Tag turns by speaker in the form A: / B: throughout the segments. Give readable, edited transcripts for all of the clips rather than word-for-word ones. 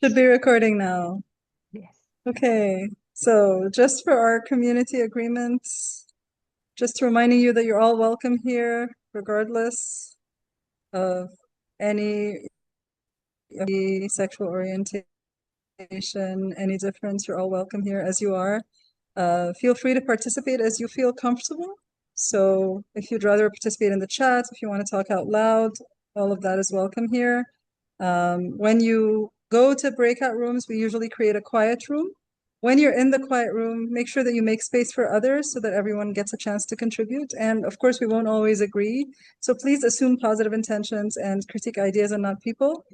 A: Should be recording now.
B: Yes.
A: Okay, so just for our community agreements, just reminding you that you're all welcome here, regardless of any sexual orientation, any difference, you're all welcome here as you are. Feel free to participate as you feel comfortable. So if you'd rather participate in the chat, if you want to talk out loud, all of that is welcome here. When you go to breakout rooms, we usually create a quiet room. When you're in the quiet room, make sure that you make space for others so that everyone gets a chance to contribute. And of course, we won't always agree. So please assume positive intentions and critique ideas and not people.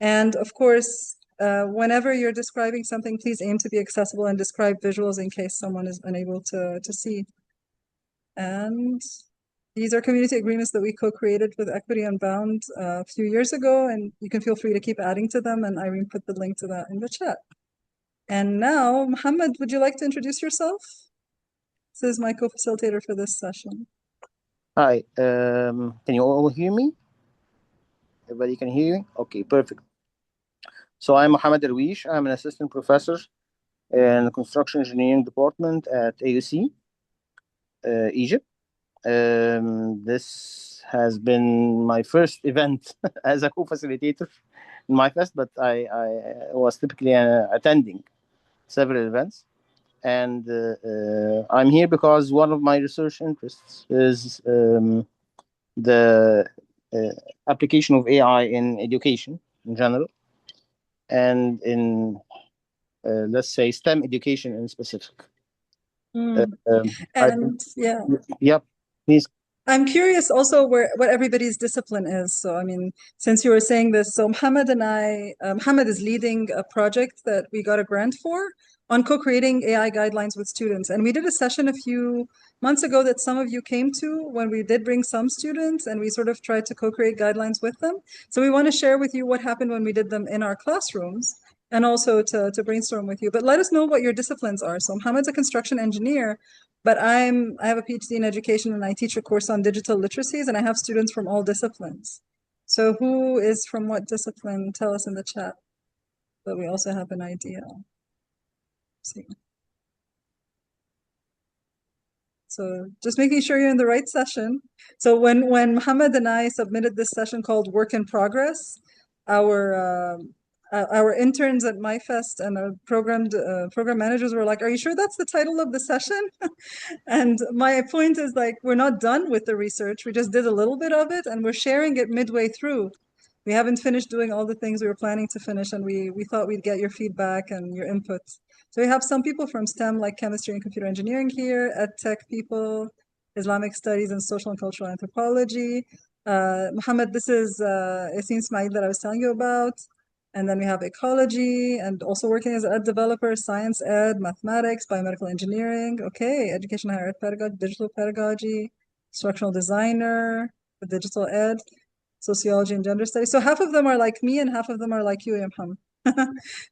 A: And of course, whenever you're describing something, please aim to be accessible and describe visuals in case someone is unable to see. And these are community agreements that we co-created with Equity Unbound a few years ago, and you can feel free to keep adding to them, and Irene put the link to that in the chat. And now, Mohamed, would you like to introduce yourself? This is my co-facilitator for this session.
C: Hi, can you all hear me? Everybody can hear me? Okay, perfect. So I'm Mohamed Darwish. I'm an assistant professor in the construction engineering department at AUC, Egypt. This has been my first event as a co-facilitator in MYFest, but I was typically attending several events. And I'm here because one of my research interests is the application of AI in education in general, and in, let's say, STEM education in specific.
A: And yeah.
C: Yep, please.
A: I'm curious also what everybody's discipline is. So, I mean, since you were saying this, so Mohamed and I, Mohamed is leading a project that we got a grant for on co-creating AI guidelines with students. And we did a session a few months ago that some of you came to when we did bring some students and we sort of tried to co-create guidelines with them. So we want to share with you what happened when we did them in our classrooms and also to brainstorm with you. But let us know what your disciplines are. So Mohamed's a construction engineer, but I have a PhD in education and I teach a course on digital literacies and I have students from all disciplines. So who is from what discipline? Tell us in the chat. But we also have an idea. See. So just making sure you're in the right session. So when Mohamed and I submitted this session called Work in Progress, our interns at MYFest and our program managers were like, "Are you sure that's the title of the session?" And my point is, like, we're not done with the research. We just did a little bit of it and we're sharing it midway through. We haven't finished doing all the things we were planning to finish, and we thought we'd get your feedback and your input. So we have some people from STEM, like chemistry and computer engineering here, ed tech people, Islamic studies and social and cultural anthropology. Mohammed, this is Yassine Ismail that I was telling you about. And then we have ecology and also working as an ed developer, science ed, mathematics, biomedical engineering, okay, education, higher ed pedagogy, digital pedagogy, instructional designer, digital ed, sociology and gender studies. So half of them are like me and half of them are like you, Mohammed.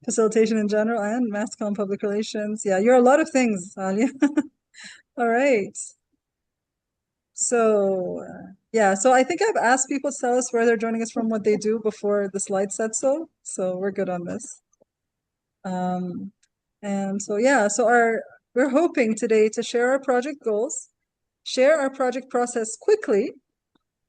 A: Facilitation in general and mass comm public relations. Yeah, you're a lot of things, Alia. All right. So yeah, so I think I've asked people to tell us where they're joining us from, what they do before the slide said so. So we're good on this. And so yeah, so we're hoping today to share our project goals, share our project process quickly,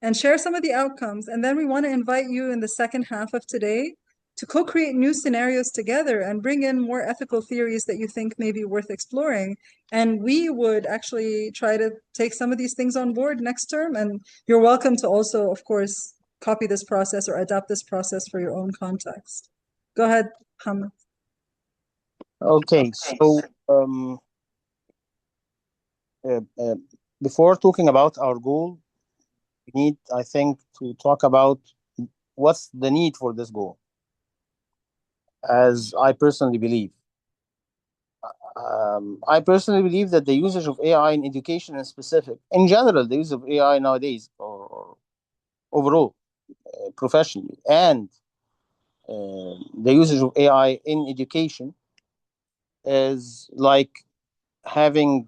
A: and share some of the outcomes. And then we want to invite you in the second half of today to co-create new scenarios together and bring in more ethical theories that you think may be worth exploring. And we would actually try to take some of these things on board next term. And you're welcome to also, of course, copy this process or adapt this process for your own context. Go ahead, Hamid.
C: Okay, so before talking about our goal, we need, I think, to talk about what's the need for this goal, as I personally believe. I personally believe that the usage of AI in education in specific, in general, the use of AI nowadays, or overall, professionally, and the usage of AI in education is like having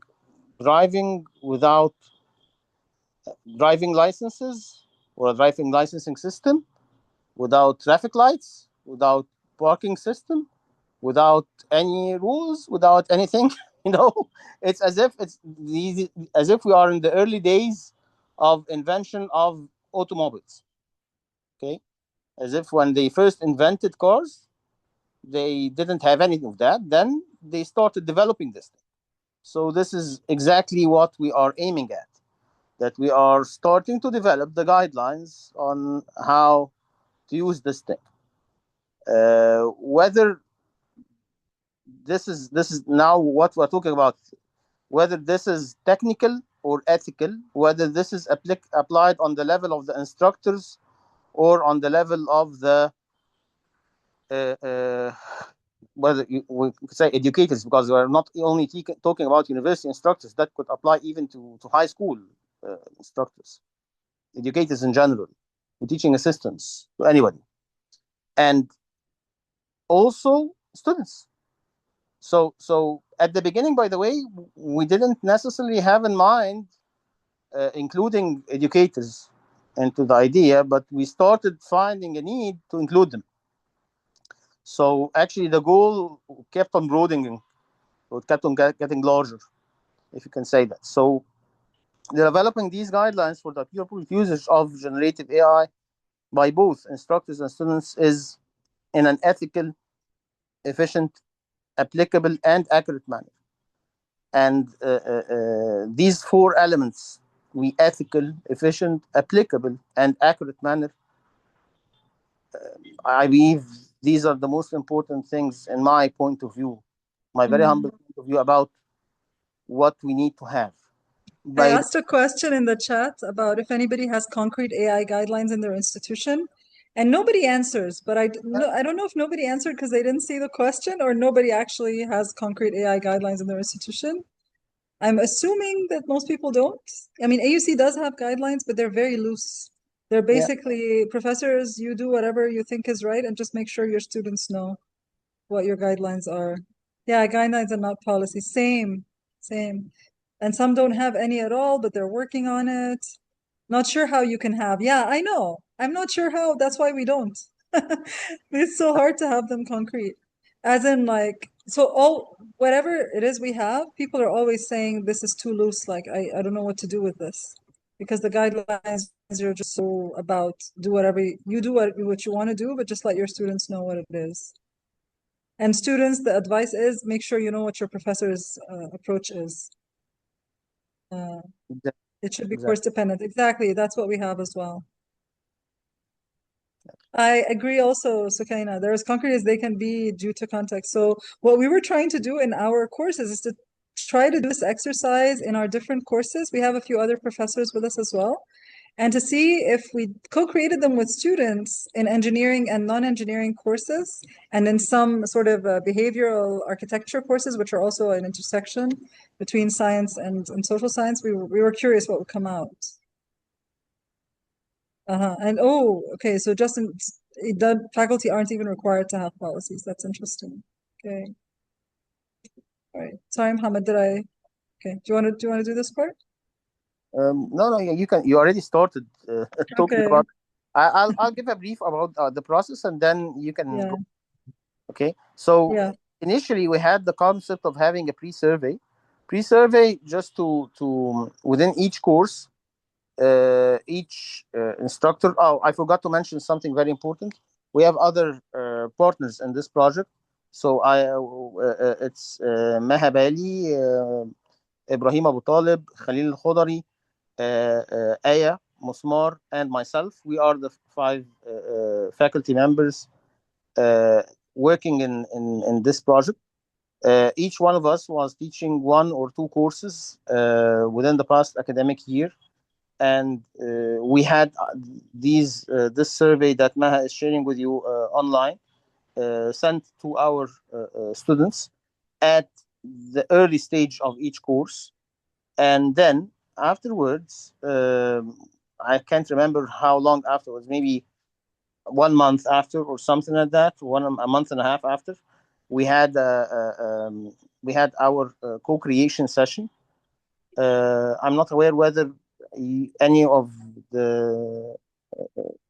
C: driving without driving licenses or a driving licensing system without traffic lights, without parking system, without any rules, without anything. You know, it's as if we are in the early days of invention of automobiles. Okay, as if when they first invented cars, they didn't have anything of that. Then they started developing this thing. So this is exactly what we are aiming at. That we are starting to develop the guidelines on how to use this thing. Whether this is now what we're talking about, whether this is technical or ethical, whether this is applied on the level of the instructors or on the level of the uh, uh, we could say educators, because we're not only talking about university instructors, that could apply even to high school instructors, educators in general, to teaching assistants, to anybody, and also students. So at the beginning, by the way, we didn't necessarily have in mind including educators into the idea, but we started finding a need to include them. So actually, the goal kept on broadening, or kept on getting larger, if you can say that. So developing these guidelines for the appropriate usage of generative AI by both instructors and students is in an ethical, efficient, applicable, and accurate manner. And these four elements, the ethical, efficient, applicable, and accurate manner, I believe these are the most important things in my point of view, my very humble point of view about what we need to have.
A: I
C: By
A: asked a question in the chat about if anybody has concrete AI guidelines in their institution, and nobody answers. But I don't know if nobody answered because they didn't see the question, or nobody actually has concrete AI guidelines in their institution. I'm assuming that most people don't. I mean, AUC does have guidelines, but they're very loose. They're
C: yeah,
A: basically professors, you do whatever you think is right, and just make sure your students know what your guidelines are. Yeah, guidelines are not policy. Same, same. And some don't have any at all, but they're working on it. Not sure how you can have. Yeah, I know. I'm not sure how. That's why we don't. It's so hard to have them concrete. As in, like, so all whatever it is we have, people are always saying this is too loose. Like, I don't know what to do with this. Because the guidelines are just so about do whatever you do what you want to do, but just let your students know what it is. And students, the advice is make sure you know what your professor's approach is. Uh, it should be course
C: exactly.
A: dependent. Exactly, that's what we have as well. I agree also, Sukaina. They're as concrete as they can be due to context. So what we were trying to do in our courses is to try to do this exercise in our different courses. We have a few other professors with us as well. And to see if we co-created them with students in engineering and non-engineering courses, and in some sort of behavioral architecture courses, which are also an intersection between science and social science. We were curious what would come out. And oh, okay, so just the faculty aren't even required to have policies. That's interesting. Okay, all right. Sorry, Mohammed, did I? Okay, do you want to do this part?
C: No, no, you can. You already started talking
A: Okay,
C: about. I'll give a brief about the process, and then you can
A: yeah,
C: go. Okay. So
A: yeah.
C: initially, we had the concept of having a pre-survey. Pre-survey, just to within each course, each instructor. Oh, I forgot to mention something very important. We have other partners in this project. So it's Maha Bali, Ibrahim Abu Talib, Khalil Al Khodari, Aya, Musmar, and myself. We are the five faculty members uh, working in this project. Each one of us was teaching one or two courses within the past academic year, and we had this survey that Maha is sharing with you online sent to our students at the early stage of each course, and then afterwards, I can't remember how long afterwards, maybe 1 month after or something like that, a month and a half after, we had we had our co-creation session. I'm not aware whether any of the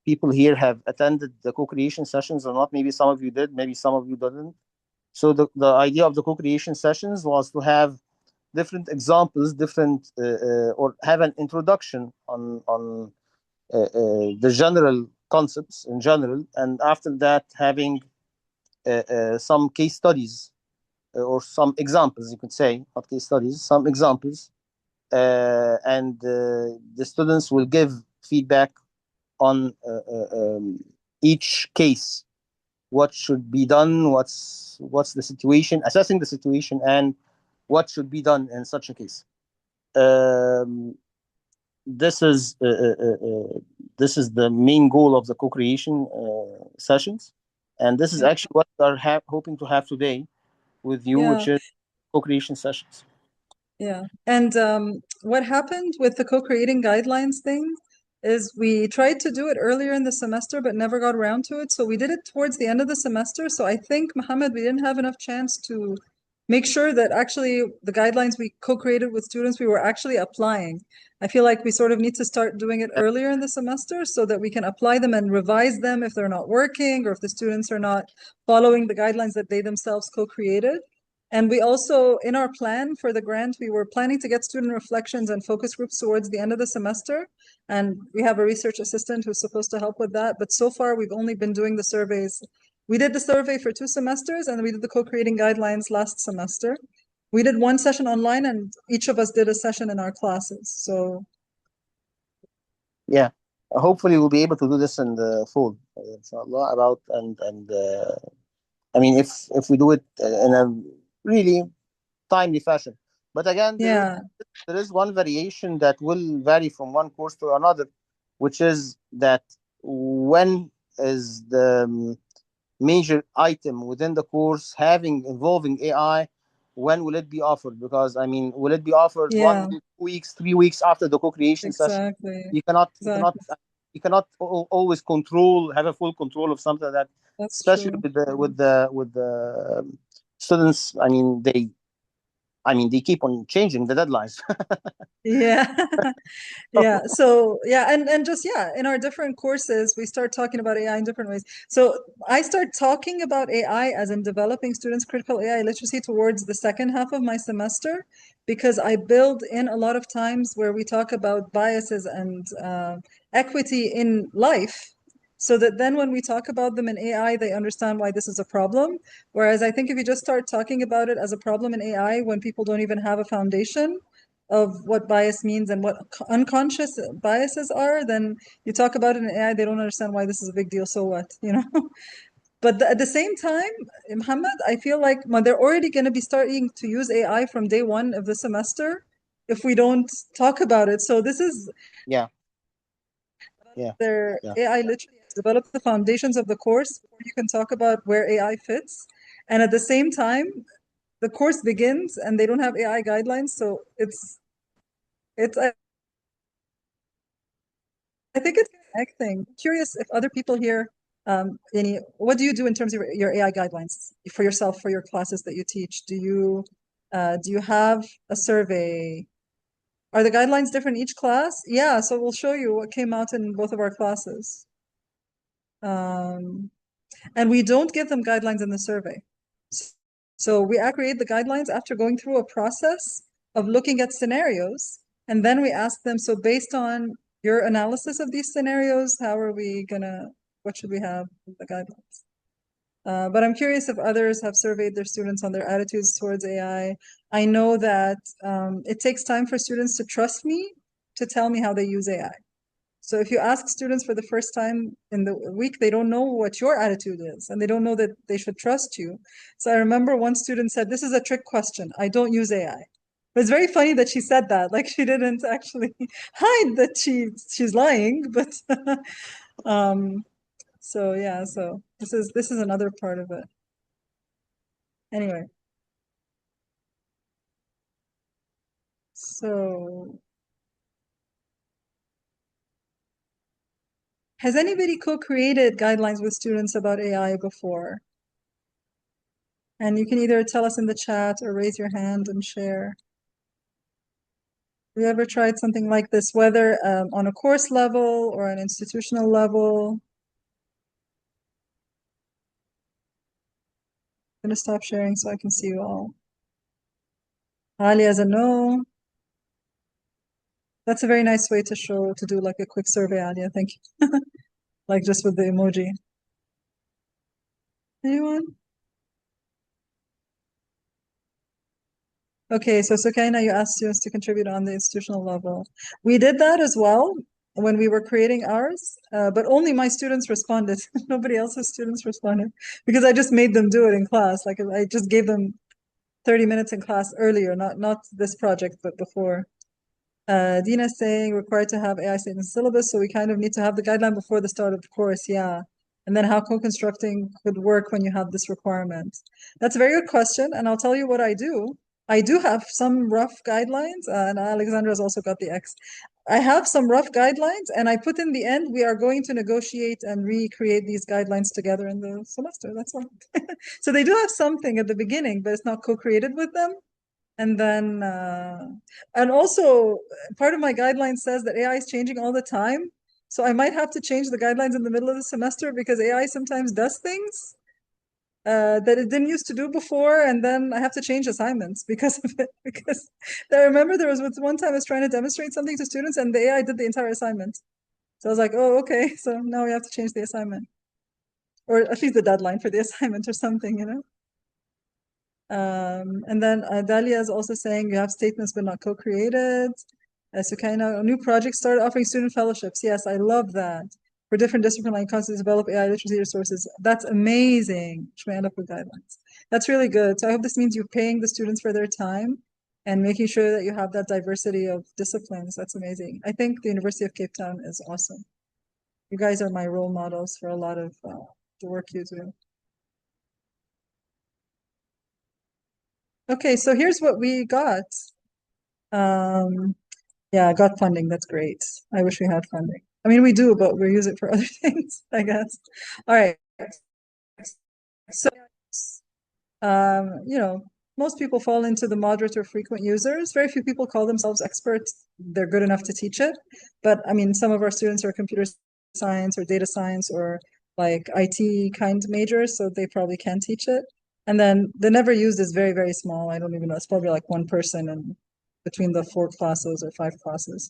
C: people here have attended the co-creation sessions or not. Maybe some of you did, maybe some of you didn't. So the idea of the co-creation sessions was to have different examples, different or have an introduction on the general concepts in general, and after that having some case studies or some examples, you could say, not case studies, some examples, and the students will give feedback on each case, what should be done, what's the situation, assessing the situation, and what should be done in such a case. Um, this is this is the main goal of the co-creation sessions, and this is
A: Yeah.
C: actually what we are hoping to have today with you,
A: Yeah.
C: which is co-creation sessions.
A: Yeah. And what happened with the co-creating guidelines thing is we tried to do it earlier in the semester, but never got around to it. So we did it towards the end of the semester. So I think, Mohammed, we didn't have enough chance to make sure that actually the guidelines we co-created with students, we were actually applying. I feel like we sort of need to start doing it earlier in the semester so that we can apply them and revise them if they're not working or if the students are not following the guidelines that they themselves co-created. And we also, in our plan for the grant, we were planning to get student reflections and focus groups towards the end of the semester. And we have a research assistant who's supposed to help with that. But so far, we've only been doing the surveys. We did the survey for 2 semesters, and we did the co-creating guidelines last semester. We did one session online, and each of us did a session in our classes. So
C: Yeah, hopefully we'll be able to do this in the fall, inshallah. About and I mean, if we do it in a really timely fashion. But again,
A: yeah,
C: there is one variation that will vary from one course to another, which is that when is the major item within the course having involving AI, when will it be offered? Because I mean, will it be offered
A: yeah,
C: 1 week, 3 weeks after the co-creation session?
A: exactly,
C: You cannot, you cannot,
A: exactly.
C: you cannot always have a full control of something like that,
A: That's
C: especially
A: true.
C: with the students. I mean, they keep on changing the deadlines.
A: Yeah. Yeah. So yeah, and just yeah, in our different courses, we start talking about AI in different ways. So I start talking about AI as in developing students' critical AI literacy towards the second half of my semester, because I build in a lot of times where we talk about biases and equity in life, so that then when we talk about them in AI, they understand why this is a problem. Whereas I think if you just start talking about it as a problem in AI when people don't even have a foundation of what bias means and what unconscious biases are, then you talk about it in AI, they don't understand why this is a big deal. So what, you know? But at the same time, Muhammad, I feel like they're already going to be starting to use AI from day one of the semester if we don't talk about it. So this is
C: Yeah, yeah,
A: their
C: yeah,
A: AI literally develop the foundations of the course before you can talk about where AI fits. And at the same time, the course begins and they don't have AI guidelines. So it's I think it's an egg thing. Curious if other people here, what do you do in terms of your AI guidelines for yourself, for your classes that you teach? Do you have a survey? Are the guidelines different in each class? Yeah, so we'll show you what came out in both of our classes. Um, and we don't give them guidelines in the survey. So we create the guidelines after going through a process of looking at scenarios, and then we ask them, so based on your analysis of these scenarios, what should we have in the guidelines? But I'm curious if others have surveyed their students on their attitudes towards AI. I know that it takes time for students to trust me to tell me how they use AI. So if you ask students for the first time in the week, they don't know what your attitude is and they don't know that they should trust you. So I remember one student said, "This is a trick question. I don't use AI." But it's very funny that she said that. Like she didn't actually hide that she's lying, but um so yeah, so this is another part of it. Anyway, so has anybody co-created guidelines with students about AI before? And you can either tell us in the chat or raise your hand and share. We ever tried something like this, whether on a course level or an institutional level? I'm gonna stop sharing so I can see you all. Ali as a no. That's a very nice way to do like a quick survey, Alia. Thank you. Like just with the emoji. Anyone? Okay, so Sukaina, you asked students to contribute on the institutional level. We did that as well when we were creating ours, but only my students responded. Nobody else's students responded because I just made them do it in class. Like I just gave them 30 minutes in class earlier, not this project, but before. Dina saying required to have AI statements syllabus, so we kind of need to have the guideline before the start of the course, yeah. And then how co-constructing could work when you have this requirement. That's a very good question, and I'll tell you what I do. I do have some rough guidelines, and Alexandra has also got the X. I have some rough guidelines, and I put in the end, we are going to negotiate and recreate these guidelines together in the semester. That's all. So they do have something at the beginning, but it's not co-created with them. And then, and also part of my guideline says that AI is changing all the time. So I might have to change the guidelines in the middle of the semester because AI sometimes does things that it didn't used to do before. And then I have to change assignments because of it. Because I remember there was one time I was trying to demonstrate something to students and the AI did the entire assignment. So I was like, oh, okay. So now we have to change the assignment. Or at least the deadline for the assignment or something, you know? And then Dalia is also saying you have statements but not co-created. Sukaina, a new project started offering student fellowships. Yes, I love that. For different disciplinary concepts, develop AI literacy resources. That's amazing. Should we end up with guidelines? That's really good. So I hope this means you're paying the students for their time and making sure that you have that diversity of disciplines. That's amazing. I think the University of Cape Town is awesome. You guys are my role models for a lot of the work you do. Okay, so here's what we got. Yeah, I got funding. That's great. I wish we had funding. I mean, we do, but we use it for other things, I guess. All right. So, you know, most people fall into the moderate or frequent users. Very few people call themselves experts. They're good enough to teach it. But I mean, some of our students are computer science or data science or like IT kind majors, so they probably can teach it. And then the never used is very, very small. I don't even know. It's probably like one person and between the 4 classes or 5 classes.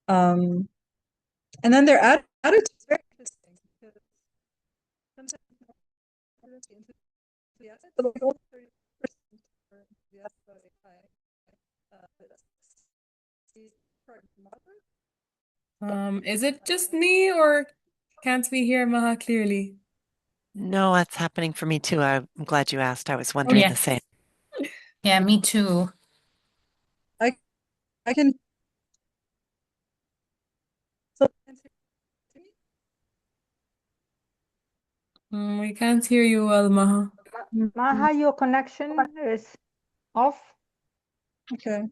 A: Um, and then their attitude is very interesting because sometimes students get enthusiastic, but like only 30% are enthusiastic about AI.
B: Is it just me or can't we hear Maha clearly?
D: No, that's happening for me too. I'm glad you asked. I was wondering the same.
E: Yeah, me too.
A: I can. So,
B: We can't hear you well, Maha.
F: Maha, your connection is off.
A: okay.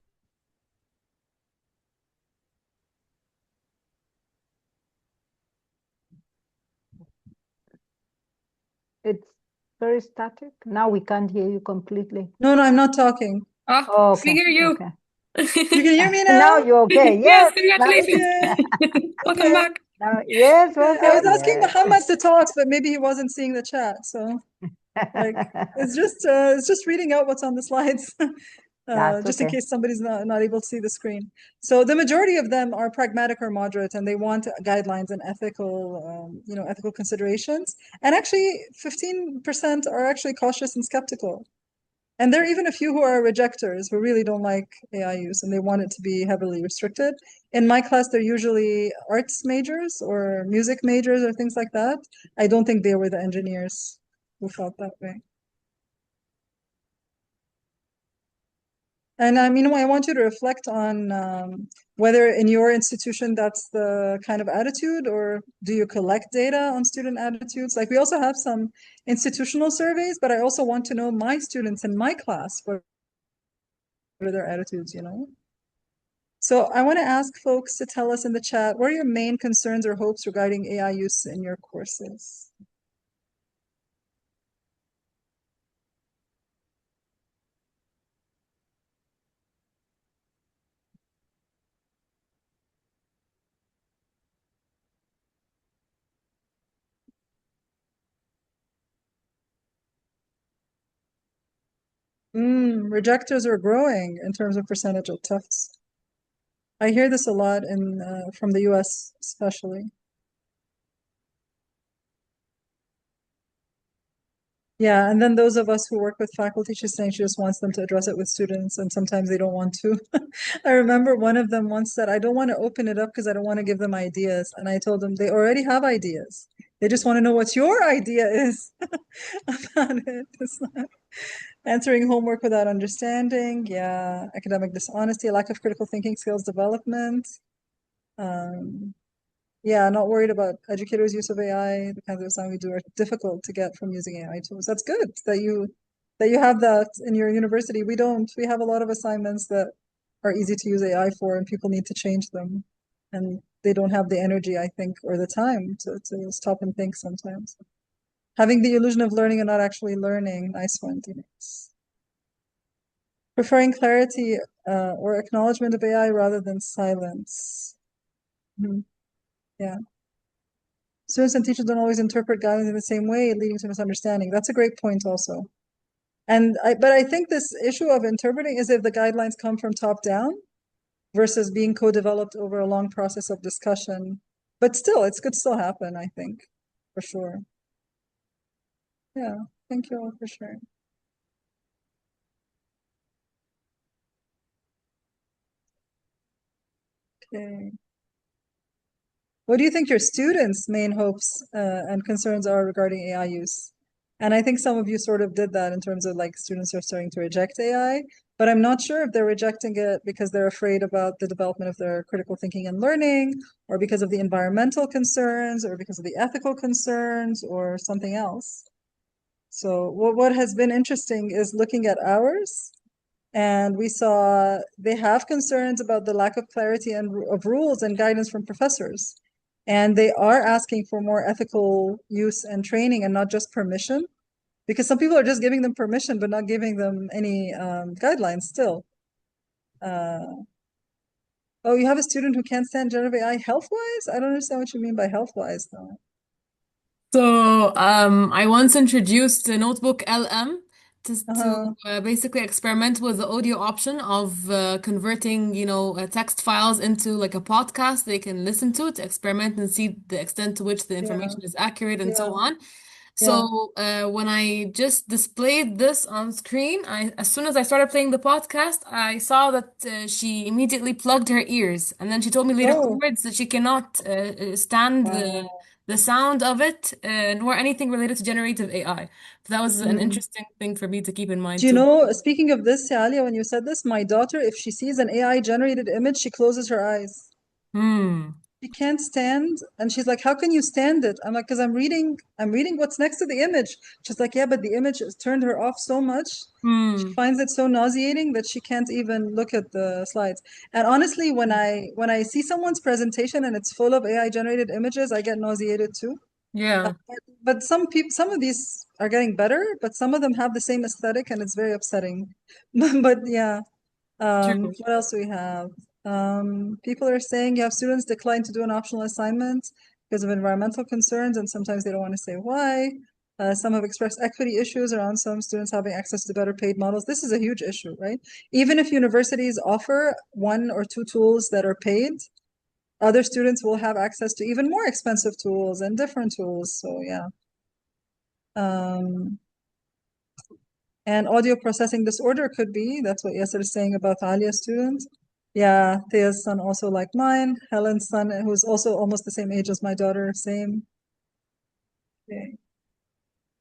F: It's very static. Now we can't hear you completely.
A: No, I'm not talking.
B: Ah,
F: Oh,
B: we
F: okay.
B: hear you.
F: Okay.
A: You can hear me now?
F: Now you're okay.
B: Yes,
F: Yes.
B: congratulations. Welcome
A: Okay.
B: back.
F: Now, yes,
A: I
F: welcome.
A: was asking
F: Yes.
A: Mohamed to talk, but maybe he wasn't seeing the chat. So like it's just reading out what's on the slides.
F: That's
A: Just in
F: okay.
A: case somebody's not able to see the screen. So the majority of them are pragmatic or moderate, and they want guidelines and ethical, you know, ethical considerations. And actually, 15% are actually cautious and skeptical. And there are even a few who are rejectors who really don't like AI use and they want it to be heavily restricted. In my class, they're usually arts majors or music majors or things like that. I don't think they were the engineers who felt that way. And I mean, I want you to reflect on whether in your institution that's the kind of attitude, or do you collect data on student attitudes? Like we also have some institutional surveys, but I also want to know my students in my class, what are their attitudes, you know? So I want to ask folks to tell us in the chat, what are your main concerns or hopes regarding AI use in your courses? Rejectors are growing in terms of percentage at Tufts. I hear this a lot from the US especially. Yeah, and then those of us who work with faculty, she's saying she just wants them to address it with students, and sometimes they don't want to. I remember one of them once said, I don't want to open it up because I don't want to give them ideas. And I told them they already have ideas. They just want to know what your idea is about it. It's not answering homework without understanding. Yeah, academic dishonesty, lack of critical thinking skills development. Yeah, not worried about educators' use of AI. The kinds of assignments we do are difficult to get from using AI tools. That's good that you have that in your university. We don't. We have a lot of assignments that are easy to use AI for, and people need to change them, and they don't have the energy, I think, or the time to stop and think sometimes. Having the illusion of learning and not actually learning. Nice one, Denise. Preferring clarity or acknowledgement of AI rather than silence. Yeah. Students and teachers don't always interpret guidance in the same way, leading to misunderstanding. That's a great point also. But I think this issue of interpreting is if the guidelines come from top down versus being co-developed over a long process of discussion. But still, it could still happen, I think, for sure. Yeah, thank you all for sharing. Okay. What do you think your students' main hopes and concerns are regarding AI use? And I think some of you sort of did that in terms of like students are starting to reject AI, but I'm not sure if they're rejecting it because they're afraid about the development of their critical thinking and learning, or because of the environmental concerns, or because of the ethical concerns, or something else. So what has been interesting is looking at ours, and we saw they have concerns about the lack of clarity and of rules and guidance from professors. And they are asking for more ethical use and training and not just permission, because some people are just giving them permission but not giving them any guidelines still. Oh, you have a student who can't stand generative AI health-wise? I don't understand what you mean by health-wise, though.
B: So, I once introduced the notebook LM to
A: Uh-huh.
B: basically experiment with the audio option of converting, text files into like a podcast they can listen to experiment and see the extent to which the
A: Yeah,
B: information is accurate and so
A: yeah,
B: on.
A: yeah.
B: So, when I just displayed this on screen, as soon as I started playing the podcast, I saw that she immediately plugged her ears, and then she told me later
A: Oh,
B: onwards that she cannot stand
A: wow.
B: the sound of it, nor anything related to generative AI. So that was an
A: Mm.
B: interesting thing for me to keep in mind
A: Do you
B: too.
A: know, speaking of this, Alia, when you said this, my daughter, if she sees an AI generated image, she closes her eyes.
B: Hmm.
A: She can't stand, and she's like, "How can you stand it?" I'm like, "Because I'm reading what's next to the image." She's like, "Yeah, but the image has turned her off so much. She
B: Hmm.
A: finds it so nauseating that she can't even look at the slides." And honestly, when I see someone's presentation and it's full of AI generated images, I get nauseated too.
B: Yeah.
A: But some of these are getting better, but some of them have the same aesthetic, and it's very upsetting. But yeah.
B: True.
A: What else do we have? People are saying you have students decline to do an optional assignment because of environmental concerns, and sometimes they don't want to say why. Some have expressed equity issues around some students having access to better paid models. This is a huge issue, right? Even if universities offer one or two tools that are paid, other students will have access to even more expensive tools and different tools. So yeah. And audio processing disorder could be, that's what Yasser is saying about Alia's student. Yeah, Thea's son also like mine. Helen's son, who's also almost the same age as my daughter, same. Okay.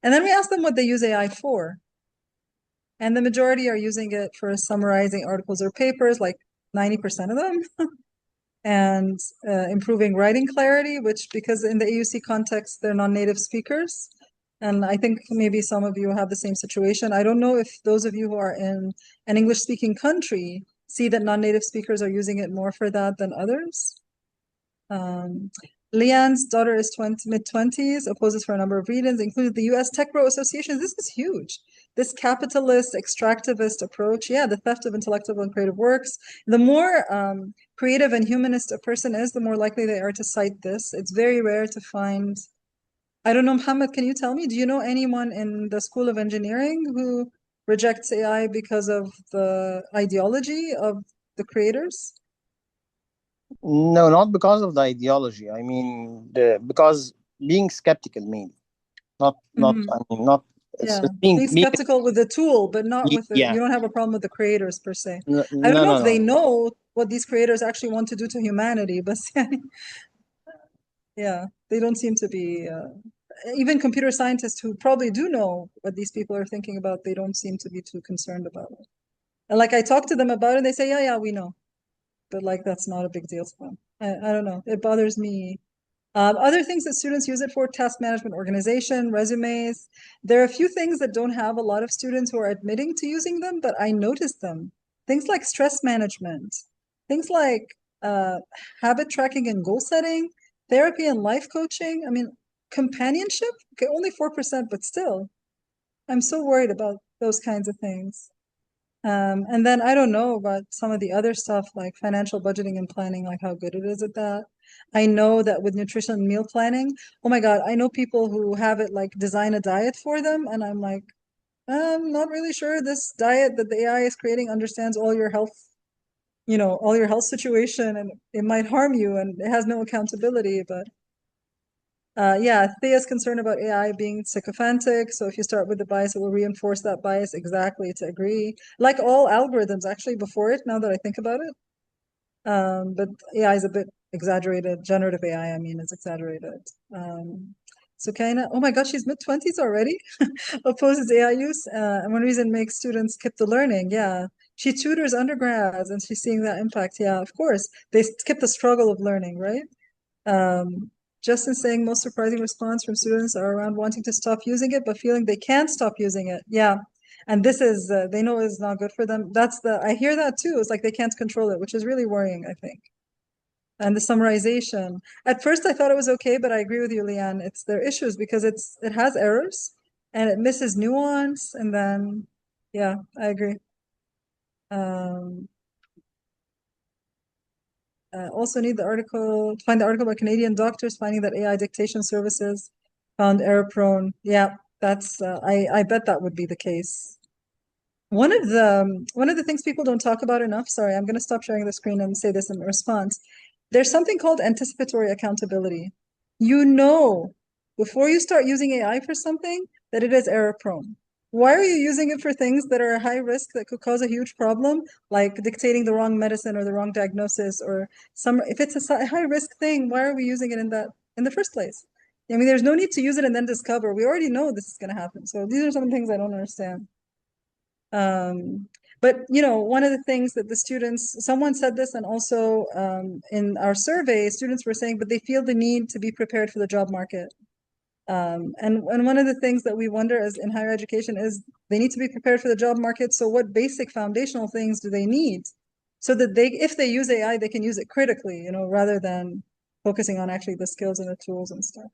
A: And then we asked them what they use AI for. And the majority are using it for summarizing articles or papers, like 90% of them, and improving writing clarity, which because in the AUC context, they're non-native speakers. And I think maybe some of you have the same situation. I don't know if those of you who are in an English-speaking country see that non-native speakers are using it more for that than others. Leanne's daughter is mid-20s, opposes for a number of reasons, including the US Tech Bro Association. This is huge. This capitalist, extractivist approach, yeah, the theft of intellectual and creative works. The more creative and humanist a person is, the more likely they are to cite this. It's very rare to find. I don't know, Mohamed, can you tell me, do you know anyone in the School of Engineering who rejects AI because of the ideology of the creators?
C: No, not because of the ideology. I mean, because being skeptical, mainly. Not.
A: Mhm.
C: I mean, not. It's
A: Yeah,
C: being
A: being skeptical with the tool, but not with the,
C: yeah.
A: you don't have a problem with the creators per se.
C: No,
A: I don't know if
C: no,
A: they
C: no.
A: know what these creators actually want to do to humanity, but yeah, they don't seem to be, even computer scientists who probably do know what these people are thinking about, they don't seem to be too concerned about it. And like I talk to them about it, they say, yeah, we know. But like that's not a big deal to them. I don't know. It bothers me. Other things that students use it for: task management, organization, resumes. There are a few things that don't have a lot of students who are admitting to using them, but I noticed them. Things like stress management, things like habit tracking and goal setting, therapy and life coaching. I mean, companionship, okay, only 4%, but still, I'm so worried about those kinds of things. And then I don't know about some of the other stuff like financial budgeting and planning, like how good it is at that. I know that with nutrition and meal planning, oh my God, I know people who have it like design a diet for them, and I'm like, I'm not really sure this diet that the AI is creating understands all your health, all your health situation, and it might harm you, and it has no accountability. But yeah, Thea's concerned about AI being sycophantic. So if you start with the bias, it will reinforce that bias. Exactly, to agree. Like all algorithms, actually, before it, now that I think about it. But AI is a bit exaggerated. Generative AI, I mean, is exaggerated. So Kaina, oh my God, she's mid-20s already, opposes AI use. And one reason makes students skip the learning. Yeah, she tutors undergrads and she's seeing that impact. Yeah, of course. They skip the struggle of learning, right? Justin saying most surprising response from students are around wanting to stop using it, but feeling they can't stop using it. Yeah. And this is, they know is not good for them. I hear that too. It's like they can't control it, which is really worrying, I think. And the summarization. At first I thought it was okay, but I agree with you, Leanne. It's their issues because it has errors and it misses nuance. And then, yeah, I agree. Also need the article, find the article by Canadian doctors finding that AI dictation services found error prone. Yeah, that's, I bet that would be the case. One of the things people don't talk about enough, sorry, I'm going to stop sharing the screen and say this in response. There's something called anticipatory accountability. You know, before you start using AI for something, that it is error prone. Why are you using it for things that are high risk that could cause a huge problem, like dictating the wrong medicine or the wrong diagnosis, or if it's a high risk thing, why are we using it in the first place? I mean, there's no need to use it and then discover. We already know this is going to happen. So these are some things I don't understand. But one of the things that the students, someone said this, and also in our survey, students were saying, but they feel the need to be prepared for the job market. And one of the things that we wonder as in higher education is they need to be prepared for the job market. So what basic foundational things do they need so that if they use AI, they can use it critically, rather than focusing on actually the skills and the tools and stuff.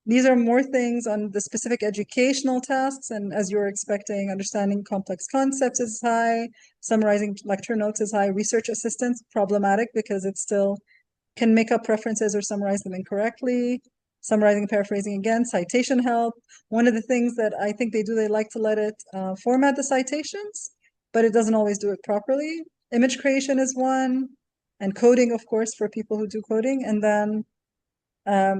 A: These are more things on the specific educational tasks, and as you're expecting, understanding complex concepts is high, summarizing lecture notes is high, research assistance, problematic because it still can make up references or summarize them incorrectly, summarizing and paraphrasing again, citation help. One of the things that I think they do, they like to let it format the citations, but it doesn't always do it properly. Image creation is one, and coding, of course, for people who do coding, and then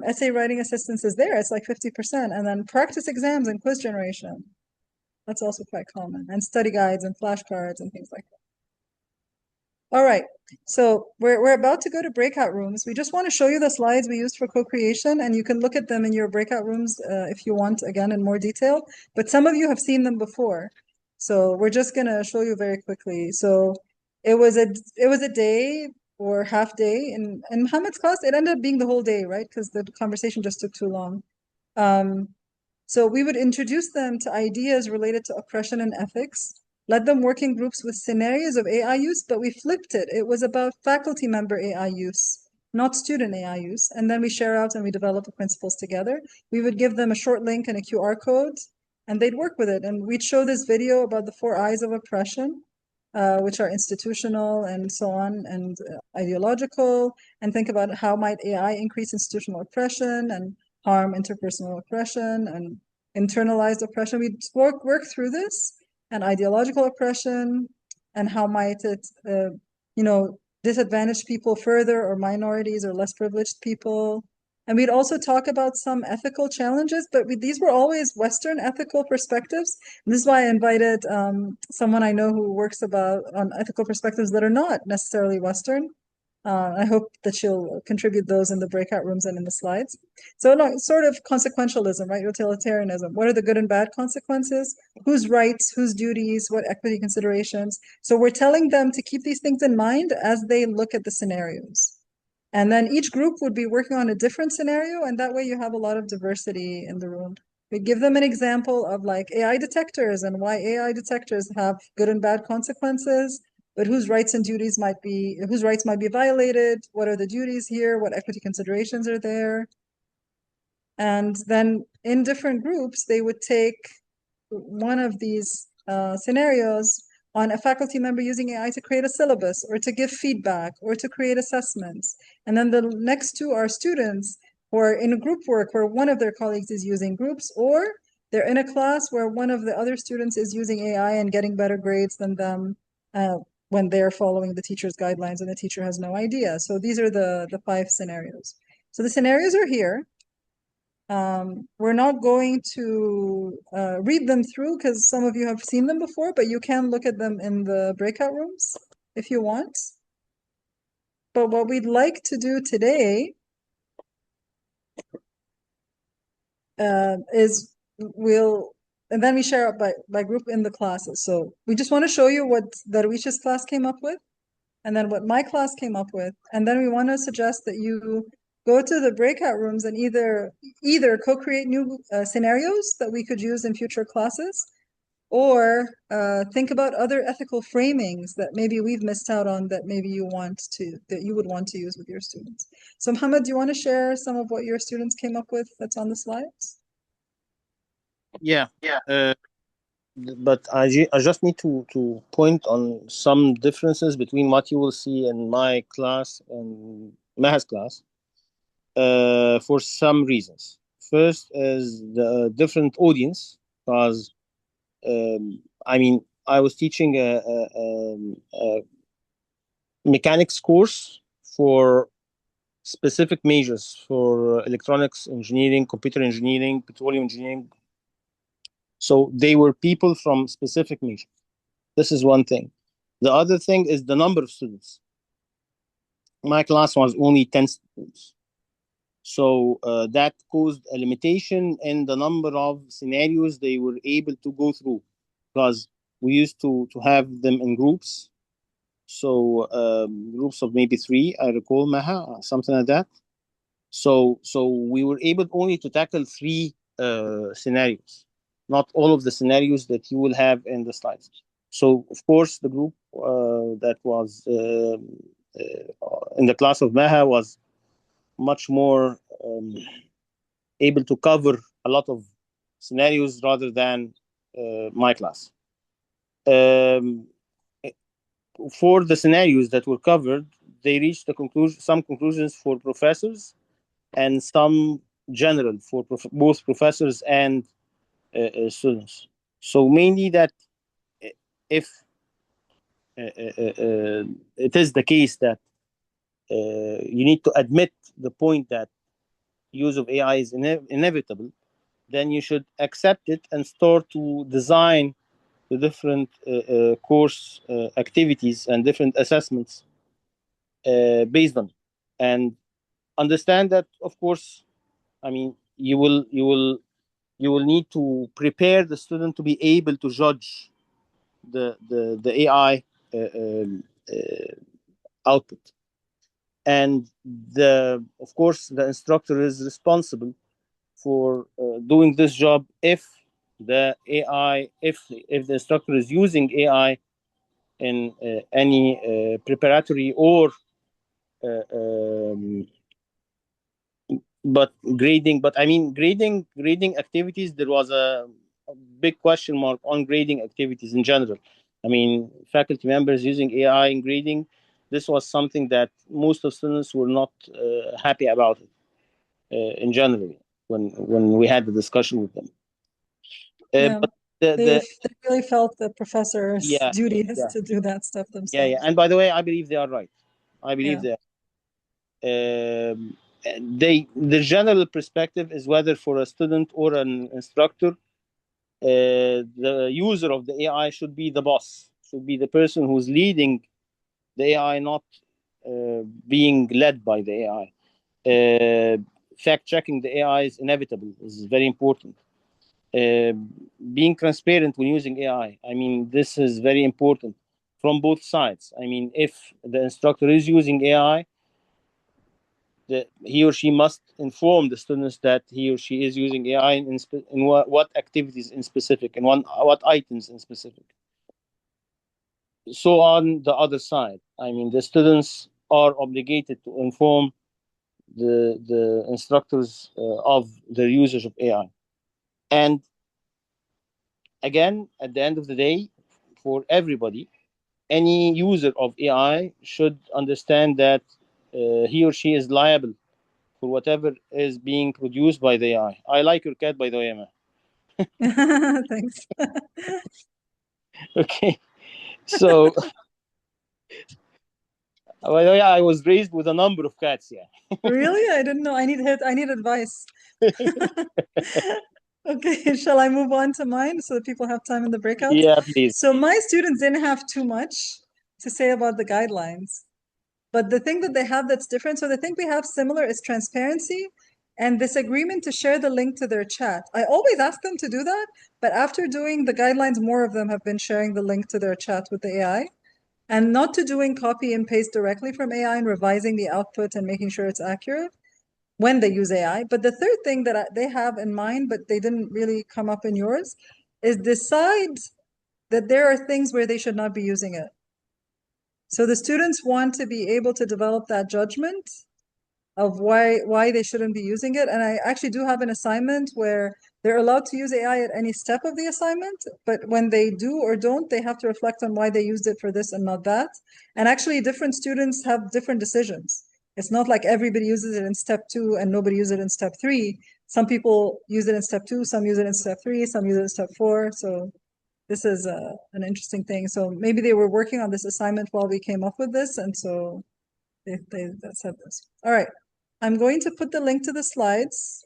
A: essay writing assistance is there. It's like 50%. And then practice exams and quiz generation. That's also quite common. And study guides and flashcards and things like that. All right. So we're about to go to breakout rooms. We just want to show you the slides we used for co-creation, and you can look at them in your breakout rooms if you want, again, in more detail. But some of you have seen them before. So we're just going to show you very quickly. So it was a day or half day. In Mohammed's class, it ended up being the whole day, right? Because the conversation just took too long. So we would introduce them to ideas related to oppression and ethics, led them work in groups with scenarios of AI use, but we flipped it. It was about faculty member AI use, not student AI use. And then we share out and we develop the principles together. We would give them a short link and a QR code, and they'd work with it. And we'd show this video about the 4 eyes of oppression, which are institutional and so on, and ideological, and think about how might AI increase institutional oppression and harm interpersonal oppression and internalized oppression. We work through this, and ideological oppression, and how might it, you know, disadvantage people further, or minorities or less privileged people. And we'd also talk about some ethical challenges, but these were always Western ethical perspectives. And this is why I invited someone I know who works on ethical perspectives that are not necessarily Western. I hope that she'll contribute those in the breakout rooms and in the slides. So no, sort of consequentialism, right? Utilitarianism. What are the good and bad consequences? Whose rights, whose duties, what equity considerations? So we're telling them to keep these things in mind as they look at the scenarios. And then each group would be working on a different scenario, and that way you have a lot of diversity in the room. We give them an example of like AI detectors and why AI detectors have good and bad consequences, but whose rights and duties whose rights might be violated, what are the duties here, what equity considerations are there. And then in different groups, they would take one of these scenarios on a faculty member using AI to create a syllabus or to give feedback or to create assessments. And then the next two are students who are in a group work where one of their colleagues is using groups, or they're in a class where one of the other students is using AI and getting better grades than them when they're following the teacher's guidelines and the teacher has no idea. So these are the 5 scenarios. So the scenarios are here. We're not going to read them through because some of you have seen them before, but you can look at them in the breakout rooms if you want. But what we'd like to do today is and then we share up by group in the classes. So we just want to show you what Darwish's class came up with, and then what my class came up with. And then we want to suggest that you go to the breakout rooms and either co-create new scenarios that we could use in future classes, or think about other ethical framings that maybe we've missed out on that maybe you would want to use with your students. So Mohamed, do you want to share some of what your students came up with that's on the slides?
C: Yeah. But I just need to point on some differences between what you will see in my class and Maha's class for some reasons. First is the different audience, because I mean, I was teaching a mechanics course for specific majors for electronics engineering, computer engineering, petroleum engineering. So they were people from specific majors. This is one thing. The other thing is the number of students. My class was only 10 students. So that caused a limitation in the number of scenarios they were able to go through, because we used to have them in groups. So groups of maybe 3, I recall, Maha, something like that. So we were able only to tackle 3 scenarios, not all of the scenarios that you will have in the slides. So of course the group that was in the class of Maha was much more able to cover a lot of scenarios rather than my class. For the scenarios that were covered, they reached some conclusions for professors and some general for both professors and students. So mainly that if it is the case that you need to admit the point that use of AI is inevitable, then you should accept it and start to design the different course activities and different assessments based on it. And understand that, of course, I mean, you will need to prepare the student to be able to judge the AI output. And of course, the instructor is responsible for doing this job if the instructor is using AI in any preparatory or but I mean grading activities. There was a big question mark on grading activities in general. I mean, faculty members using AI in grading, this was something that most of students were not happy about it in general when we had the discussion with them.
A: Yeah.
C: But
A: They really felt the professor's
C: yeah,
A: duty is
C: yeah,
A: to do that stuff
C: yeah,
A: themselves.
C: yeah. And by the way, I believe they are right. I believe
A: Yeah.
C: the general perspective is whether for a student or an instructor, the user of the AI should be the boss, should be the person who's leading the AI, not being led by the AI. Fact checking the AI is inevitable, is very important. Uh, Being transparent when using AI, I mean, this is very important from both sides. I mean, if the instructor is using AI, he or she must inform the students that he or she is using AI in what activities in specific, and what items in specific. So on the other side, I mean, the students are obligated to inform the instructors of the usage of AI. And again, at the end of the day, for everybody, any user of AI should understand that he or she is liable for whatever is being produced by the AI. I like your cat, by the way, Emma.
A: Thanks.
C: Okay, so by the way, I was raised with a number of cats. Yeah.
A: Really? I didn't know. I need advice. Okay, shall I move on to mine so that people have time in the breakouts?
C: Yeah, please.
A: So my students didn't have too much to say about the guidelines, but the thing that they have that's different, so the thing we have similar is transparency and this agreement to share the link to their chat. I always ask them to do that, but after doing the guidelines, more of them have been sharing the link to their chat with the AI and not to doing copy and paste directly from AI and revising the output and making sure it's accurate when they use AI. But the third thing that they have in mind, but they didn't really come up in yours, is decide that there are things where they should not be using it. So the students want to be able to develop that judgment of why they shouldn't be using it. And I actually do have an assignment where they're allowed to use AI at any step of the assignment, but when they do or don't, they have to reflect on why they used it for this and not that. And actually, different students have different decisions. It's not like everybody uses it in step 2 and nobody uses it in step 3. Some people use it in step 2, some use it in step 3, some use it in step 4. So this is an interesting thing. So maybe they were working on this assignment while we came up with this, and so they said this. All right, I'm going to put the link to the slides,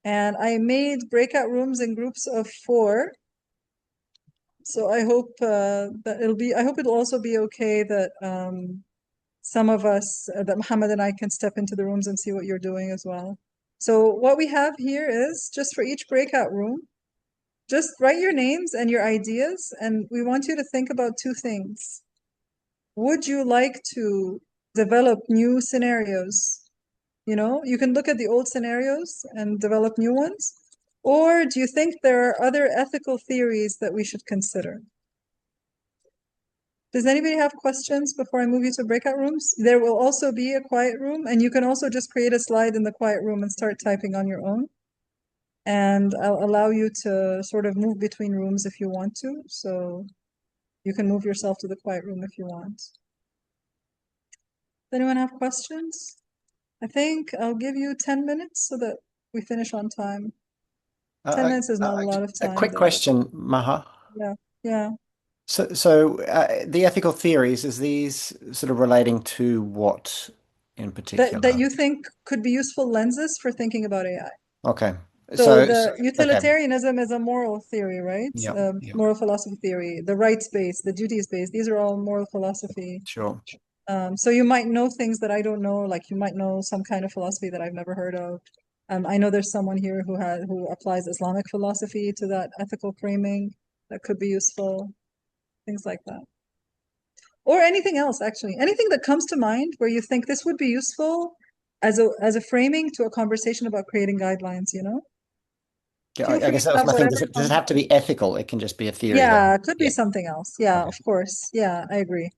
A: and I made breakout rooms in groups of 4. So I hope that I hope it'll also be okay that some of us, that Mohamed and I can step into the rooms and see what you're doing as well. So what we have here is just for each breakout room, just write your names and your ideas, and we want you to think about 2 things. Would you like to develop new scenarios? You know, you can look at the old scenarios and develop new ones. Or do you think there are other ethical theories that we should consider? Does anybody have questions before I move you to breakout rooms? There will also be a quiet room, and you can also just create a slide in the quiet room and start typing on your own. And I'll allow you to sort of move between rooms if you want to. So you can move yourself to the quiet room if you want. Does anyone have questions? I think I'll give you 10 minutes so that we finish on time. 10 minutes is not a lot of
G: A
A: time,
G: quick
A: though.
G: question, Maha.
A: Yeah, yeah.
G: So the ethical theories, is these sort of relating to what in particular?
A: That you think could be useful lenses for thinking about AI.
G: Okay.
A: So
G: So
A: the
G: okay.
A: utilitarianism is a moral theory, right?
G: Yeah, yeah.
A: Moral philosophy theory, the rights-based, the duties-based, these are all moral philosophy.
G: Sure.
A: So you might know things that I don't know, like you might know some kind of philosophy that I've never heard of. I know there's someone here who applies Islamic philosophy to that ethical framing that could be useful, things like that. Or anything else, actually. Anything that comes to mind where you think this would be useful as a framing to a conversation about creating guidelines, you know?
G: Yeah,
A: Feel
G: I
A: free
G: guess
A: to
G: that was
A: have
G: my thing.
A: whatever
G: Does it
A: comes.
G: have to be ethical? It can just be a theory
A: Yeah,
G: then.
A: it could be
G: Yeah.
A: something else. Yeah,
G: Okay.
A: of course. Yeah, I agree.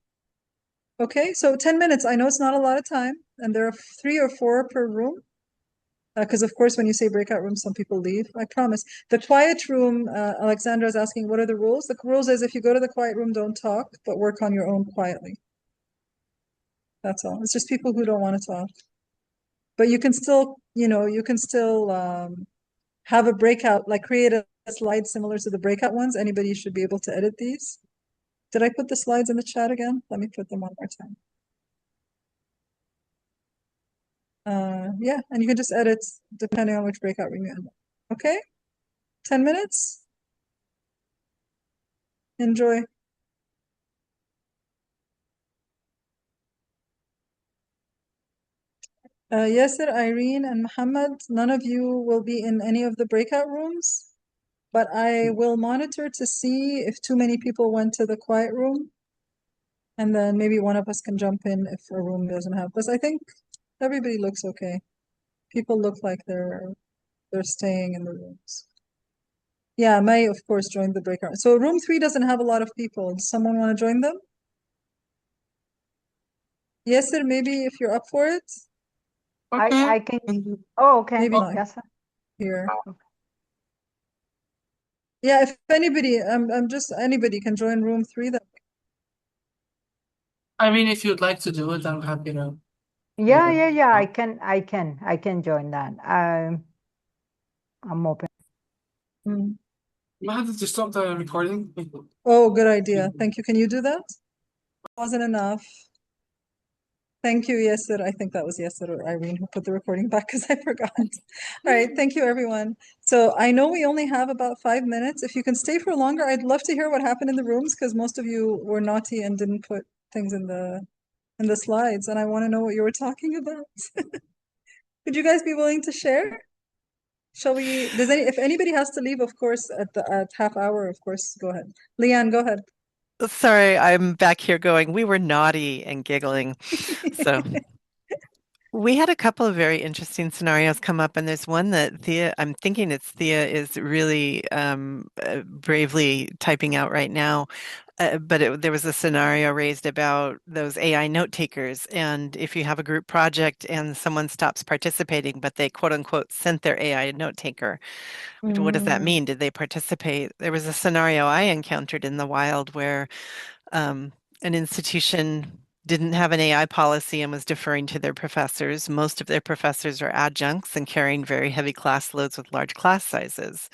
A: Okay, so 10 minutes. I know it's not a lot of time, and there are 3 or 4 per room. Because of course, when you say breakout room, some people leave. I promise. The quiet room, Alexandra is asking, what are the rules? The rules is if you go to the quiet room, don't talk, but work on your own quietly. That's all. It's just people who don't want to talk. But you can still, you can still have a breakout, like create a slides similar to the breakout ones. Anybody should be able to edit these. Did I put the slides in the chat again? Let me put them one more time. Yeah, and you can just edit depending on which breakout room you end up. Okay? 10 minutes? Enjoy. Yasser, Irene, and Mohammed, none of you will be in any of the breakout rooms, but I will monitor to see if too many people went to the quiet room, and then maybe one of us can jump in if a room doesn't have this. I think everybody looks okay. People look like they're staying in the rooms. Yeah, May, of course, joined the breakout. So room 3 doesn't have a lot of people. Does someone want to join them? Yasser, maybe if you're up for it?
F: I can. Oh, okay.
A: Maybe not
F: Yes.
A: here. Yeah, if anybody, I'm just anybody can join room 3. That
H: I mean, if you'd like to do it, I'm happy to.
F: Yeah. I can join that. I'm open.
H: Maha, did you stop the recording?
A: Oh, good idea. Thank you. Can you do that? Wasn't enough. Thank you, Yasser. I think that was Yasser or Irene who put the recording back because I forgot. All right, thank you, everyone. So I know we only have about 5 minutes. If you can stay for longer, I'd love to hear what happened in the rooms because most of you were naughty and didn't put things in the slides, and I want to know what you were talking about. Would you guys be willing to share? Shall we? If anybody has to leave, of course, at half hour, of course, go ahead. Leanne, go ahead.
D: Sorry, I'm back here going, we were naughty and giggling. So we had a couple of very interesting scenarios come up, and there's one that I'm thinking it's Thea is really bravely typing out right now. But there was a scenario raised about those AI note takers. And if you have a group project and someone stops participating, but they quote unquote sent their AI note taker, what does that mean? Did they participate? There was a scenario I encountered in the wild where an institution didn't have an AI policy and was deferring to their professors. Most of their professors are adjuncts and carrying very heavy class loads with large class sizes.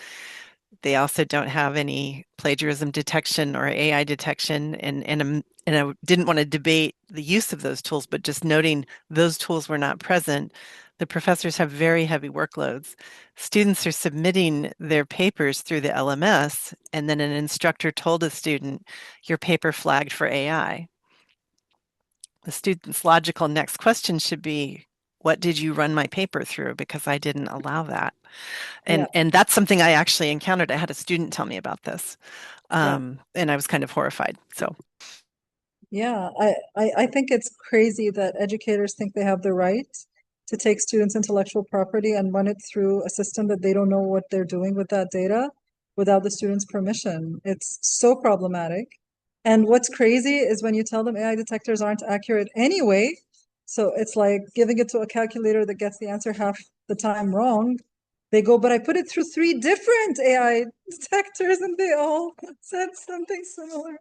D: They also don't have any plagiarism detection or AI detection, and I didn't want to debate the use of those tools, but just noting those tools were not present. The professors have very heavy workloads. Students are submitting their papers through the LMS, and then an instructor told a student, your paper flagged for AI. The student's logical next question should be, what did you run my paper through? Because I didn't allow that. And that's something I actually encountered. I had a student tell me about this, and I was kind of horrified. So,
A: yeah, I think it's crazy that educators think they have the right to take students' intellectual property and run it through a system that they don't know what they're doing with that data without the student's permission. It's so problematic. And what's crazy is when you tell them AI detectors aren't accurate anyway, so it's like giving it to a calculator that gets the answer half the time wrong. They go, but I put it through 3 different AI detectors and they all said something similar.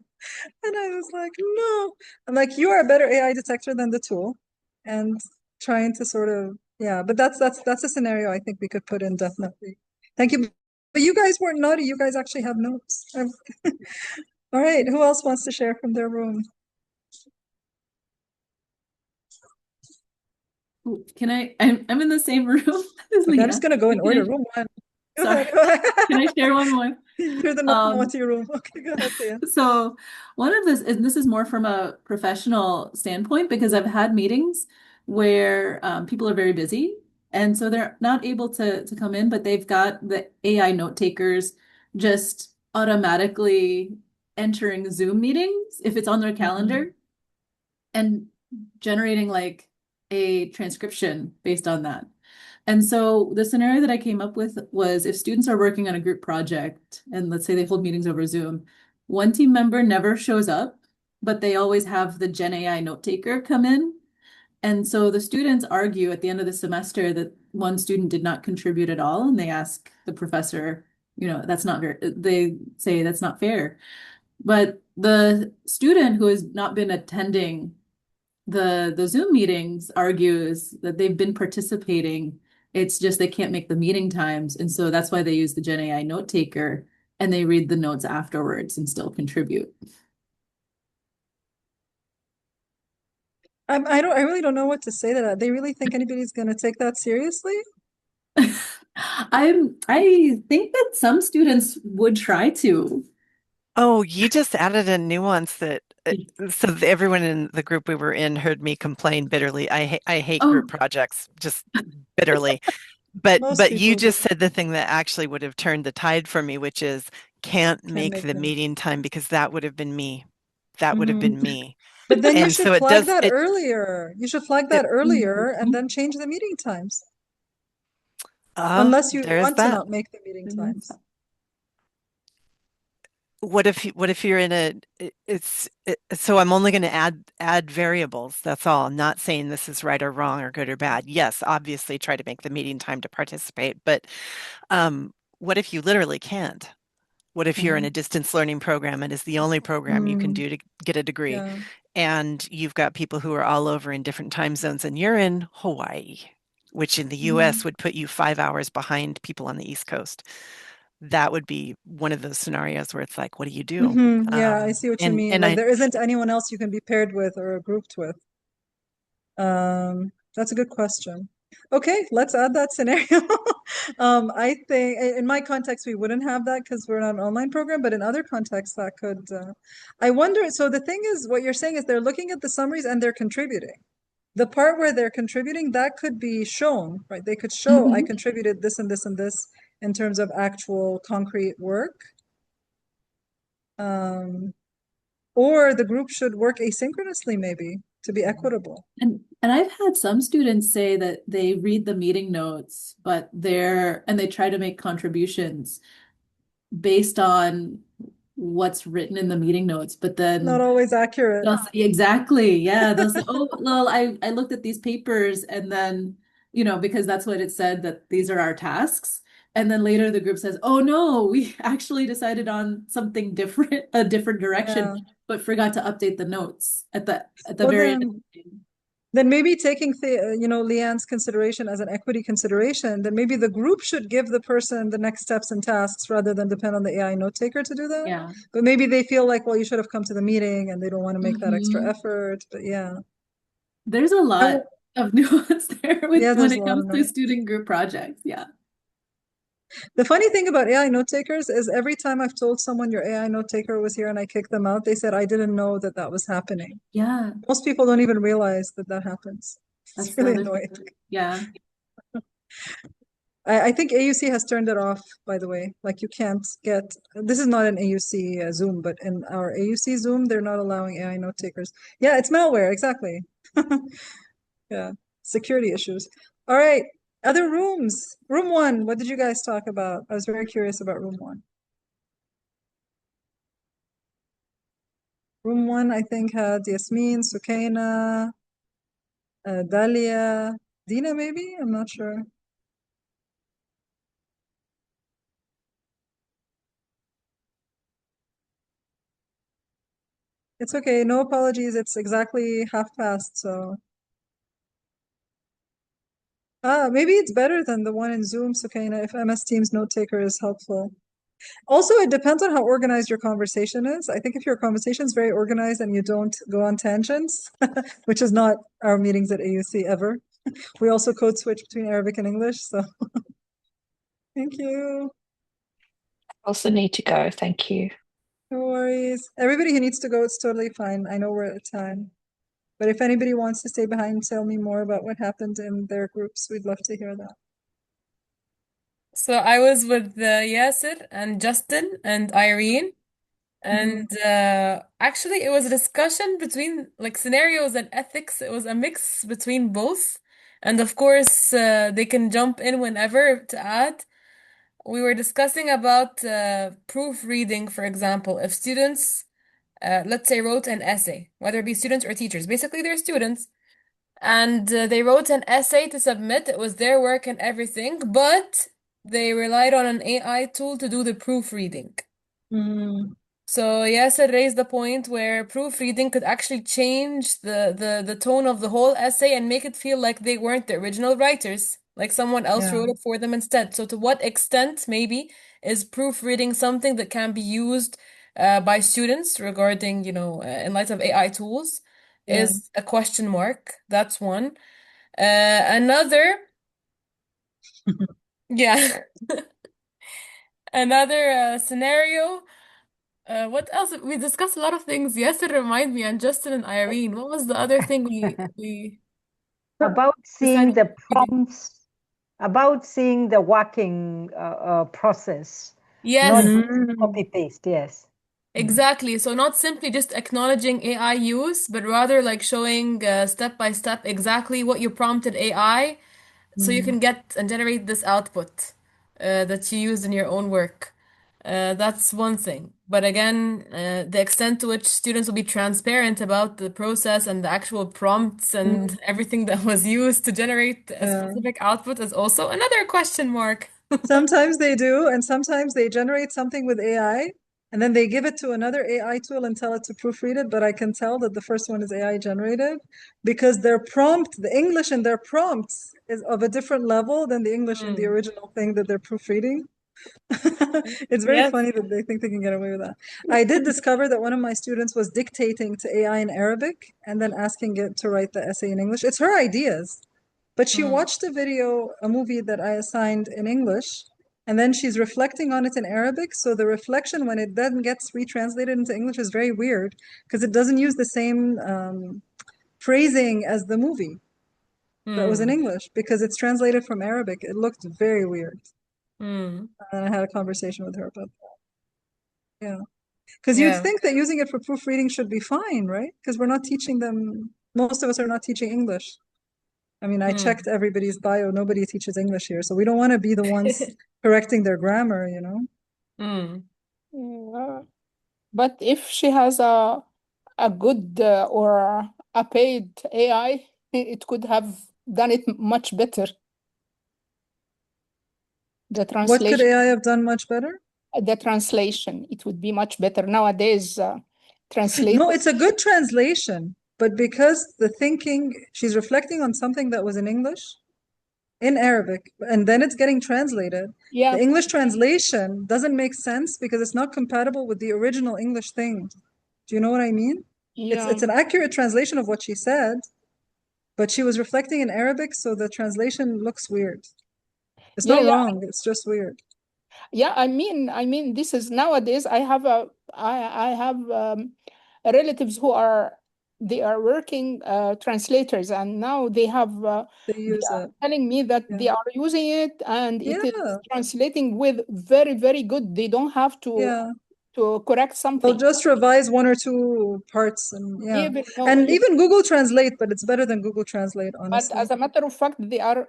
A: And I was like, no. I'm like, you are a better AI detector than the tool. And trying to sort of, yeah, but that's a scenario I think we could put in definitely. Thank you. But you guys weren't naughty. You guys actually have notes. All right, who else wants to share from their room?
I: Can I'm in the same room as
A: Okay, I'm just gonna go in order. Room 1.
I: Sorry. Can I share one more?
A: You're the naughty room. Okay, go ahead, Thea.
I: So one of this, and this is more from a professional standpoint, because I've had meetings where people are very busy, and so they're not able to come in, but they've got the AI note takers just automatically entering Zoom meetings if it's on their calendar and generating like a transcription based on that. And so the scenario that I came up with was if students are working on a group project and let's say they hold meetings over Zoom, one team member never shows up, but they always have the Gen AI note taker come in. And so the students argue at the end of the semester that one student did not contribute at all. And they ask the professor, that's not fair. They say that's not fair. But the student who has not been attending the Zoom meetings argues that they've been participating It's just they can't make the meeting times. And so that's why they use the Gen AI note taker and they read the notes afterwards and still contribute.
A: I really don't know what to say to that. They really think anybody's going to take that seriously?
I: I think that some students would try to.
D: Oh, you just added a nuance that so everyone in the group we were in heard me complain bitterly. I hate
I: Oh,
D: group projects, just bitterly. But
A: Most
D: you
A: people
D: just
A: do.
D: said the thing that actually would have turned the tide for me, which is can't
A: Can't
D: make
A: make
D: the
A: them.
D: meeting time because that would have been me. That would have
A: Mhm.
D: been me.
A: But then you
D: And
A: should
D: so it
A: flag
D: does
A: that
D: it
A: earlier. You should flag that earlier and then change the meeting times. Unless you
D: there is
A: want to
D: that.
A: not make the meeting times.
D: What if you're in so I'm only going to add variables. That's all. I'm not saying this is right or wrong or good or bad. Yes, obviously try to make the meeting time to participate, but what if you literally can't? What if you're in a distance learning program and it's the only program you can do to get a degree?
A: Yeah.
D: And you've got people who are all over in different time zones and you're in Hawaii, which in the US would put you 5 hours behind people on the East Coast. That would be one of those scenarios where it's like, what do you do?
A: Yeah, I see what you mean.
D: And
A: Like there isn't anyone else you can be paired with or grouped with. That's a good question. Okay, let's add that scenario. I think in my context we wouldn't have that because we're not an online program, but in other contexts that could. I wonder. So the thing is, what you're saying is they're looking at the summaries and they're contributing. The part where they're contributing, that could be shown, right? They could show I contributed this and this and this in terms of actual concrete work. Or the group should work asynchronously, maybe, to be equitable.
I: And I've had some students say that they read the meeting notes, but they try to make contributions based on what's written in the meeting notes, but
A: Not
I: then
A: always accurate.
I: they'll say, exactly, yeah, they'll say, oh, well, I looked at these papers and then, because that's what it said that these are our tasks. And then later the group says, oh no, we actually decided on something different, a different direction,
A: Yeah.
I: but forgot to update the notes at the
A: Well,
I: very end.
A: then maybe taking Leanne's consideration as an equity consideration, then maybe the group should give the person the next steps and tasks rather than depend on the AI note taker to do that.
I: Yeah.
A: But maybe they feel like, well, you should have come to the meeting and they don't want to make that extra
I: Mhm.
A: effort. But yeah.
I: There's a lot of nuance there
A: Yeah,
I: when
A: there's a
I: it
A: lot
I: comes
A: of
I: to
A: nuance.
I: student group projects. Yeah.
A: The funny thing about AI note takers is every time I've told someone your AI note taker was here and I kicked them out, they said, I didn't know that that was happening.
I: Yeah.
A: Most people don't even realize that that happens. It's
I: That's the
A: really
I: other
A: annoying.
I: thing. Yeah.
A: I think AUC has turned it off, by the way. Like you can't get, this is not an AUC Zoom, but in our AUC Zoom, they're not allowing AI note takers. Yeah, it's malware, exactly. Yeah, security issues. All right, other rooms. Room one, what did you guys talk about? I was very curious about room one. Room one, I think, had Yasmin, Sukaina, Dalia, Dina, maybe? I'm not sure. It's okay, no apologies. It's exactly 1/2 past, so. Maybe it's better than the one in Zoom, Sukaina, if MS Teams note taker is helpful. Also, it depends on how organized your conversation is. I think if your conversation is very organized and you don't go on tangents, which is not our meetings at AUC ever. We also code switch between Arabic and English, so thank you.
J: Also need to go, thank you.
A: No worries. Everybody who needs to go, it's totally fine. I know we're at time. But if anybody wants to stay behind and tell me more about what happened in their groups, we'd love to hear that.
B: So I was with Yasser and Justin and Irene. And actually, it was a discussion between like scenarios and ethics. It was a mix between both. And of course, they can jump in whenever to add. We were discussing about proofreading, for example. If students, let's say, wrote an essay, whether it be students or teachers, basically they're students, and they wrote an essay to submit. It was their work and everything, but they relied on an AI tool to do the proofreading. So Yasser raised the point where proofreading could actually change the tone of the whole essay and make it feel like they weren't the original writers, Like someone else
A: Yeah.
B: wrote it for them instead. So to what extent maybe is proofreading something that can be used by students regarding, in light of AI tools
A: Yeah.
B: is a question mark. That's one. Another, yeah, another scenario. What else? We discussed a lot of things. Yes, it remind me, and Justin and Irene. What was the other thing we
F: About seeing
B: decided?
F: the prompts, about seeing the working process, not
B: Yes,
F: just copy paste. Yes.
B: exactly. So not simply just acknowledging AI use, but rather like showing step by step exactly what you prompted AI, so you can get and generate this output that you use in your own work. That's one thing. But again, the extent to which students will be transparent about the process and the actual prompts and everything that was used to generate a
A: Yeah.
B: specific output is also another question mark.
A: Sometimes they do, and sometimes they generate something with AI, and then they give it to another AI tool and tell it to proofread it. But I can tell that the first one is AI generated because their prompt, the English in their prompts, is of a different level than the English in the
B: Hmm.
A: original thing that they're proofreading. It's very
B: Yes.
A: funny that they think they can get away with that. I did discover that one of my students was dictating to AI in Arabic and then asking it to write the essay in English. It's her ideas. But she
B: Hmm.
A: watched a video, a movie that I assigned in English, and then she's reflecting on it in Arabic. So the reflection, when it then gets retranslated into English, is very weird because it doesn't use the same phrasing as the movie that was in
B: Hmm.
A: English because it's translated from Arabic. It looked very weird.
B: Hmm.
A: And I had a conversation with her about that. Yeah. Because you'd
B: Yeah.
A: think that using it for proofreading should be fine, right? Because we're not teaching them, most of us are not teaching English. I mean, I
B: Hmm.
A: checked everybody's bio. Nobody teaches English here. So we don't want to be the ones correcting their grammar, you know?
B: Hmm.
K: Yeah. But if she has a good or a paid AI, it could have done it much better. The
A: What could
K: translation,
A: AI have done much better?
K: it would be much better nowadays. Translate.
A: No, it's a good translation. But because the thinking, she's reflecting on something that was in English, in Arabic, and then it's getting translated.
K: Yeah,
A: The English translation doesn't make sense because it's not compatible with the original English thing. Do you know what I mean? It's
K: yeah,
A: an accurate translation of what she said, but she was reflecting in Arabic, so the translation looks weird. It's
K: yeah,
A: not
K: yeah,
A: wrong, it's just weird.
K: yeah. I mean, this is nowadays. I have relatives who are they are working translators, and now
A: They
K: they
A: use
K: are
A: it.
K: telling me that
A: Yeah.
K: they are using it, and it is
A: Yeah.
K: translating with very, very good. They don't have
A: Yeah.
K: to correct
A: They'll
K: something.
A: just revise one or two parts and yeah.
K: Even no,
A: And even Google Translate, but it's better than Google Translate,
K: but
A: honestly.
K: as a matter of fact, they are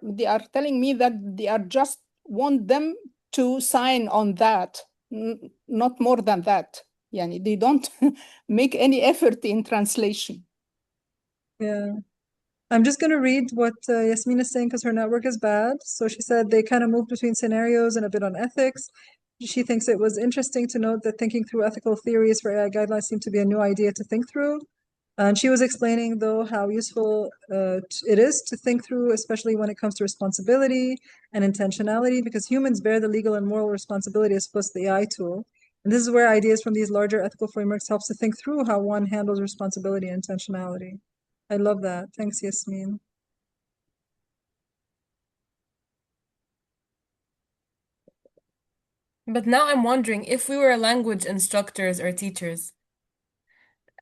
K: telling me that they are just want them to sign on that, not more than that. Yani they don't make any effort in translation.
A: Yeah. I'm just going to read what Yasmin is saying because her network is bad. So she said they kind of moved between scenarios and a bit on ethics. She thinks it was interesting to note that thinking through ethical theories for AI guidelines seemed to be a new idea to think through. And she was explaining, though, how useful it is to think through, especially when it comes to responsibility and intentionality, because humans bear the legal and moral responsibility as opposed to the AI tool. And this is where ideas from these larger ethical frameworks helps to think through how one handles responsibility and intentionality. I love that. Thanks, Yasmin.
B: But now I'm wondering if we were language instructors or teachers,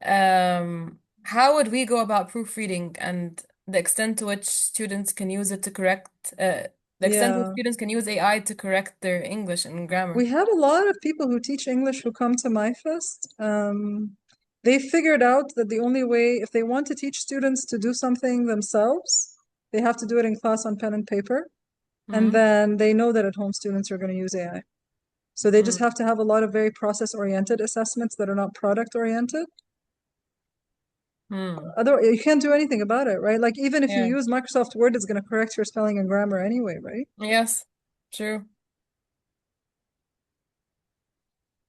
B: how would we go about proofreading and the extent to which students can use it to correct, the extent to which
A: Yeah.
B: students can use AI to correct their English and grammar?
A: We have a lot of people who teach English who come to MYFest. They figured out that the only way, if they want to teach students to do something themselves, they have to do it in class on pen and paper. And then they know that at home students are going to use AI. So they just have to have a lot of very process-oriented assessments that are not product-oriented. Otherwise, you can't do anything about it, right? Like even if you
B: Yeah.
A: use Microsoft Word, it's going to correct your spelling and grammar anyway, right?
B: Yes, true.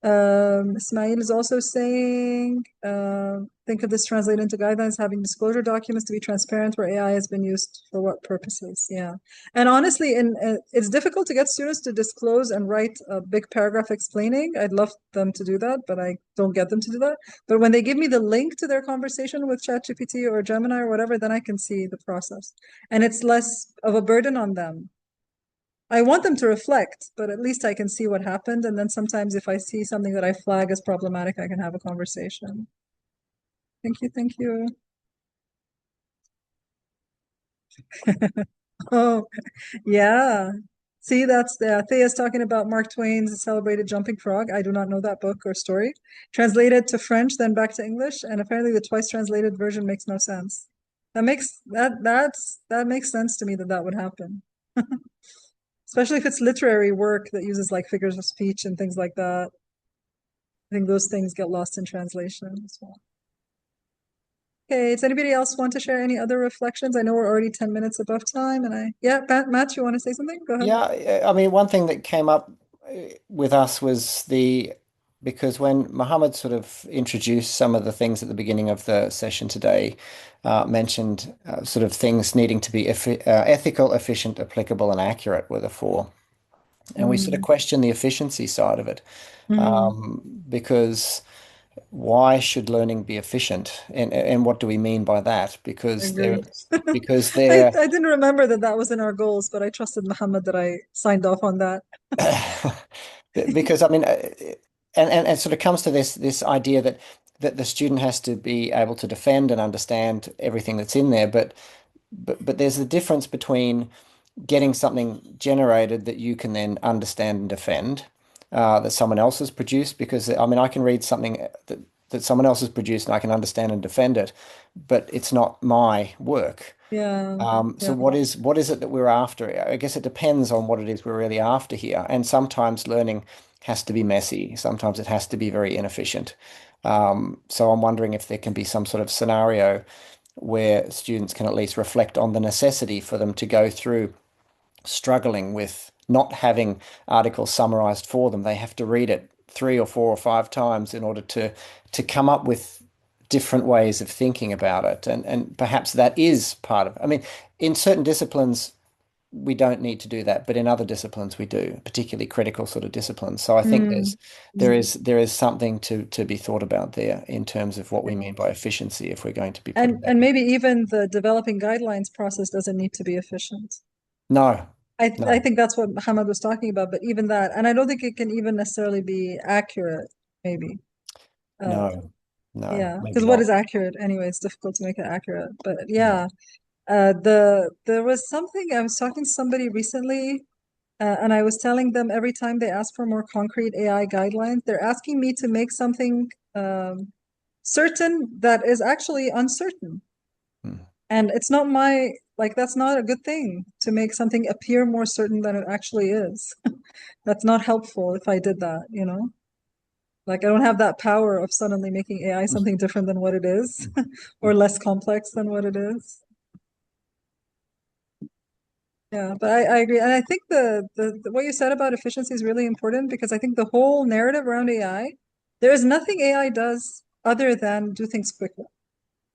A: Ismail is also saying, think of this translated into guidelines, having disclosure documents to be transparent where AI has been used for what purposes. Yeah. And honestly, it's difficult to get students to disclose and write a big paragraph explaining. I'd love them to do that, but I don't get them to do that. But when they give me the link to their conversation with ChatGPT or Gemini or whatever, then I can see the process. And it's less of a burden on them. I want them to reflect, but at least I can see what happened. And then sometimes if I see something that I flag as problematic, I can have a conversation. Thank you, thank you. Oh, yeah. See, that's Thea's talking about Mark Twain's Celebrated Jumping Frog. I do not know that book or story. Translated to French, then back to English, and apparently the twice translated version makes no sense. That makes sense to me that would happen. Especially if it's literary work that uses like figures of speech and things like that. I think those things get lost in translation as well. Okay, does anybody else want to share any other reflections? I know we're already 10 minutes above time yeah, Matt, you want to say something? Go ahead.
G: Yeah, I mean, one thing that came up with us was because when Mohamed sort of introduced some of the things at the beginning of the session today, mentioned sort of things needing to be ethical, efficient, applicable, and accurate were the four. And we sort of question the efficiency side of it, because why should learning be efficient, and what do we mean by that? Because
A: Agreed.
G: they're
A: I didn't remember that was in our goals, but I trusted Mohammed that I signed off on that.
G: because I mean, and it sort of comes to this idea that the student has to be able to defend and understand everything that's in there, but there's a difference between getting something generated that you can then understand and defend, that someone else has produced. Because I mean, I can read something that someone else has produced and I can understand and defend it, but it's not my work.
A: Yeah.
G: So what is it that we're after? I guess it depends on what it is we're really after here. And sometimes learning has to be messy. Sometimes it has to be very inefficient. So I'm wondering if there can be some sort of scenario where students can at least reflect on the necessity for them to go through struggling with not having articles summarized for them. They have to read it 3 or 4 or 5 times in order to come up with different ways of thinking about it. And perhaps that is part of it. I mean, in certain disciplines, we don't need to do that, but in other disciplines we do, particularly critical sort of disciplines. So I think there is something to be thought about there in terms of what we mean by efficiency if we're going to be
A: and maybe even the developing guidelines process doesn't need to be efficient.
G: No.
A: I think that's what Mohamed was talking about, but even that, and I don't think it can even necessarily be accurate, maybe.
G: No,
A: Yeah,
G: maybe
A: because what
G: not.
A: is accurate anyway? It's difficult to make it accurate, but yeah. There was something, I was talking to somebody recently, and I was telling them every time they ask for more concrete AI guidelines, they're asking me to make something certain that is actually uncertain. And it's not that's not a good thing to make something appear more certain than it actually is. That's not helpful if I did that, you know? Like I don't have that power of suddenly making AI something different than what it is or less complex than what it is. Yeah, but I agree. And I think the what you said about efficiency is really important because I think the whole narrative around AI, there is nothing AI does other than do things quicker.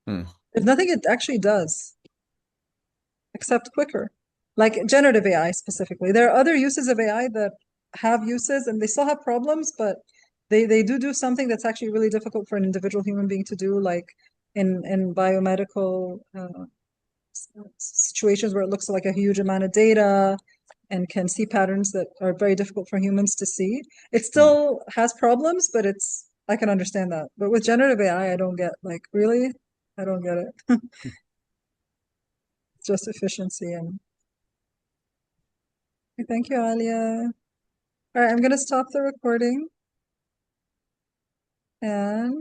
A: There's nothing it actually does except quicker. Like generative AI specifically. There are other uses of AI that have uses and they still have problems, but they do something that's actually really difficult for an individual human being to do, like in biomedical situations where it looks like a huge amount of data and can see patterns that are very difficult for humans to see. It still has problems, but I can understand that. But with generative AI, I don't get really? I don't get it. It's just efficiency and thank you, Alia. All right, I'm gonna stop the recording and